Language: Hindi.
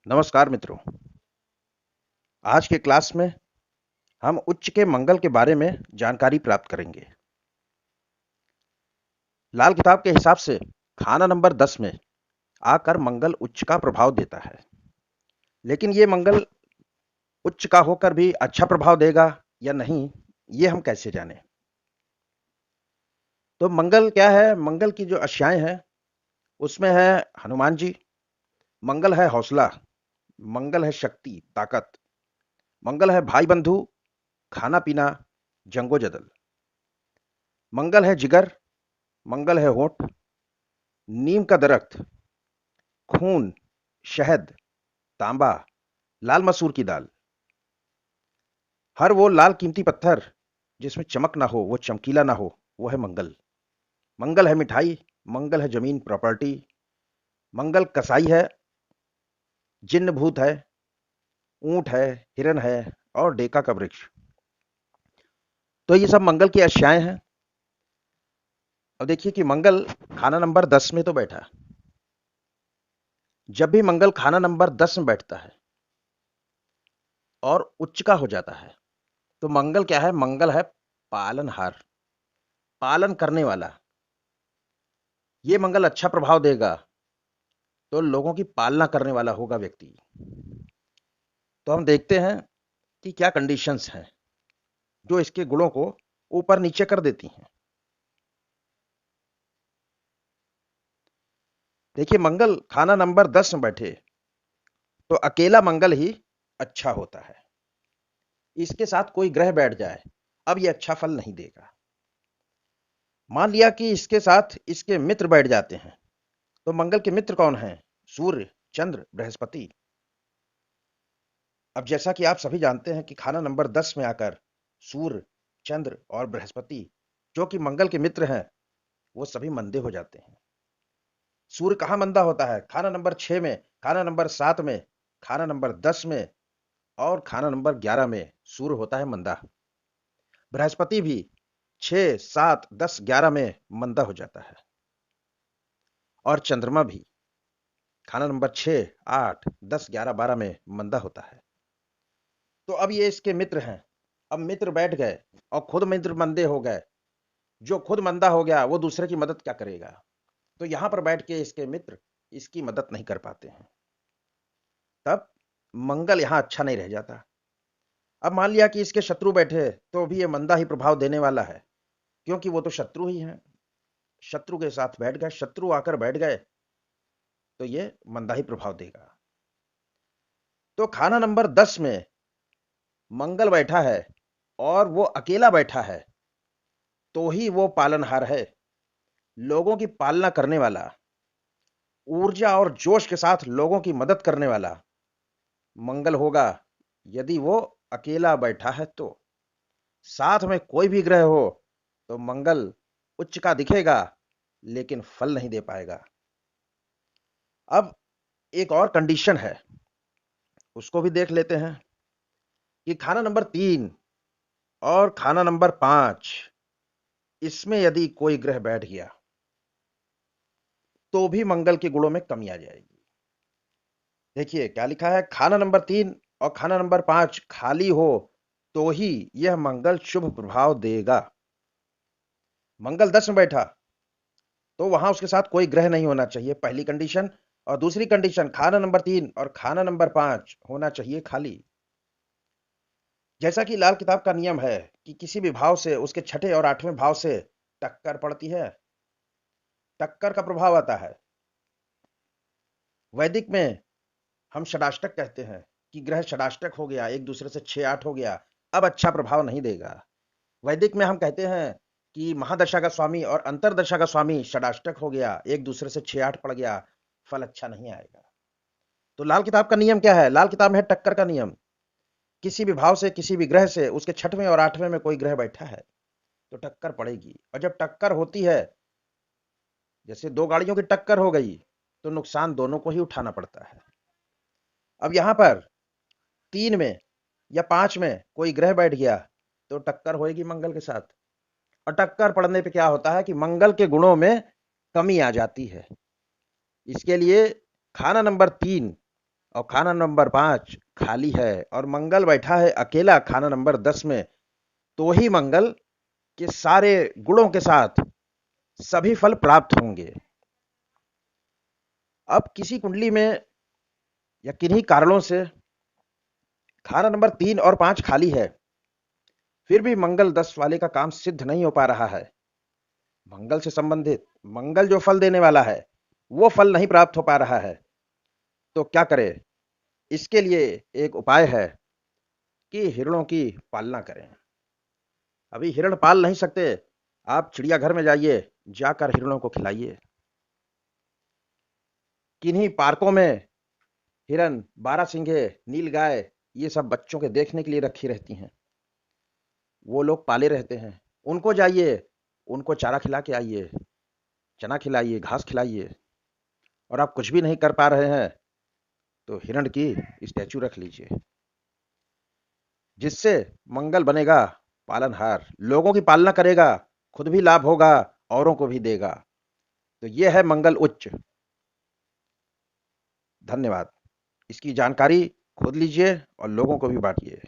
नमस्कार मित्रों। आज के क्लास में हम उच्च के मंगल के बारे में जानकारी प्राप्त करेंगे। लाल किताब के हिसाब से खाना नंबर 10 में आकर मंगल उच्च का प्रभाव देता है, लेकिन ये मंगल उच्च का होकर भी अच्छा प्रभाव देगा या नहीं, ये हम कैसे जानें? तो मंगल क्या है? मंगल की जो अक्षाएं हैं उसमें है हनुमान जी, मंगल है हौसला, मंगल है शक्ति ताकत, मंगल है भाई बंधु, खाना पीना, जंगो जदल, मंगल है जिगर, मंगल है होठ, नीम का दरख्त, खून, शहद, तांबा, लाल मसूर की दाल। हर वो लाल कीमती पत्थर जिसमें चमक ना हो, वो चमकीला ना हो, वो है मंगल। मंगल है मिठाई, मंगल है जमीन प्रॉपर्टी, मंगल कसाई है, जिन्न भूत है, ऊंट है, हिरन है और डेका का वृक्ष। तो ये सब मंगल की अशियाएं हैं। अब देखिए कि मंगल खाना नंबर 10 में तो बैठा। जब भी मंगल खाना नंबर 10 में बैठता है और उच्च का हो जाता है, तो मंगल क्या है? मंगल है पालनहार, पालन करने वाला। ये मंगल अच्छा प्रभाव देगा तो लोगों की पालना करने वाला होगा व्यक्ति। तो हम देखते हैं कि क्या कंडीशंस हैं जो इसके गुणों को ऊपर नीचे कर देती हैं। देखिए, मंगल खाना नंबर 10 में बैठे तो अकेला मंगल ही अच्छा होता है। इसके साथ कोई ग्रह बैठ जाए, अब ये अच्छा फल नहीं देगा। मान लिया कि इसके साथ इसके मित्र बैठ जाते हैं, तो मंगल के मित्र कौन हैं? सूर्य, चंद्र, बृहस्पति। अब जैसा कि आप सभी जानते हैं कि खाना नंबर 10 में आकर सूर्य, चंद्र और बृहस्पति, जो कि मंगल के मित्र हैं, वो सभी मंदे हो जाते हैं। सूर्य कहाँ मंदा होता है? खाना नंबर 6 में, खाना नंबर 7 में, खाना नंबर 10 में और खाना नंबर 11 में सूर्य होता है मंदा। बृहस्पति भी 6, 7, 10, 11 में मंदा हो जाता है और चंद्रमा भी खाना नंबर 6, 8, 10, 11, 12 में मंदा होता है। तो अब ये इसके मित्र हैं। अब मित्र बैठ गए और खुद मित्र मंदे हो गए। जो खुद मंदा हो गया वो दूसरे की मदद क्या करेगा? तो यहां पर बैठ के इसके मित्र इसकी मदद नहीं कर पाते हैं। तब मंगल यहां अच्छा नहीं रह जाता। अब मान लिया कि इसके शत्रु बैठे तो भी ये मंदा ही प्रभाव देने वाला है, क्योंकि वो तो शत्रु ही हैं। शत्रु के साथ बैठ गए, शत्रु आकर बैठ गए तो ये मंदा ही प्रभाव देगा। तो खाना नंबर 10 में मंगल बैठा है और वो अकेला बैठा है, तो ही वो पालनहार है, लोगों की पालना करने वाला, ऊर्जा और जोश के साथ लोगों की मदद करने वाला मंगल होगा। यदि वो अकेला बैठा है तो साथ में कोई भी ग्रह हो तो मंगल उच्च का दिखेगा लेकिन फल नहीं दे पाएगा। अब एक और कंडीशन है, उसको भी देख लेते हैं कि खाना नंबर 3 और खाना नंबर 5, इसमें यदि कोई ग्रह बैठ गया तो भी मंगल के गुणों में कमी आ जाएगी। देखिए क्या लिखा है, खाना नंबर 3 और खाना नंबर 5 खाली हो तो ही यह मंगल शुभ प्रभाव देगा। मंगल 10 में बैठा तो वहां उसके साथ कोई ग्रह नहीं होना चाहिए, पहली कंडीशन। और दूसरी कंडीशन, खाना नंबर 3 और खाना नंबर 5 होना चाहिए खाली। जैसा कि लाल किताब का नियम है कि किसी भी भाव से उसके छठे और 8वें भाव से टक्कर पड़ती है, टक्कर का प्रभाव आता है। वैदिक में हम षडाष्टक कहते हैं कि ग्रह षडाष्टक हो गया, एक दूसरे से 6, 8 हो गया, अब अच्छा प्रभाव नहीं देगा। वैदिक में हम कहते हैं कि महादशा का स्वामी और अंतरदशा का स्वामी षडाष्टक हो गया, एक दूसरे से 6, 8 पड़ गया, फल अच्छा नहीं आएगा। तो लाल किताब का नियम क्या है? लाल किताब में है टक्कर का नियम। किसी भी भाव से किसी भी ग्रह से उसके 6वें और 8वें में कोई ग्रह बैठा है तो टक्कर पड़ेगी। और जब टक्कर होती है, जैसे दो गाड़ियों की टक्कर हो गई, तो नुकसान दोनों को ही उठाना पड़ता है। अब यहां पर 3 में या 5 में कोई ग्रह बैठ गया तो टक्कर होगी मंगल के साथ। और टक्कर पड़ने पे क्या होता है कि मंगल के गुणों में कमी आ जाती है। इसके लिए खाना नंबर 3 और खाना नंबर 5 खाली है और मंगल बैठा है अकेला खाना नंबर 10 में, तो ही मंगल के सारे गुणों के साथ सभी फल प्राप्त होंगे। अब किसी कुंडली में या किन्हीं कारणों से खाना नंबर 3 और 5 खाली है, फिर भी मंगल 10 वाले का काम सिद्ध नहीं हो पा रहा है। मंगल से संबंधित, मंगल जो फल देने वाला है वो फल नहीं प्राप्त हो पा रहा है, तो क्या करे? इसके लिए एक उपाय है कि हिरणों की पालना करें। अभी हिरण पाल नहीं सकते, आप चिड़ियाघर में जाइए, जाकर हिरणों को खिलाइए। किन्हीं पार्कों में हिरन, बारहसिंगे, नीलगाय, ये सब बच्चों के देखने के लिए रखी रहती हैं। वो लोग पाले रहते हैं, उनको जाइए, उनको चारा खिला के आइए, चना खिलाइए, घास खिलाइए। और आप कुछ भी नहीं कर पा रहे हैं तो हिरण की स्टैचू रख लीजिए, जिससे मंगल बनेगा पालनहार, लोगों की पालना करेगा, खुद भी लाभ होगा, औरों को भी देगा। तो यह है मंगल उच्च। धन्यवाद। इसकी जानकारी खुद लीजिए और लोगों को भी बांटिए।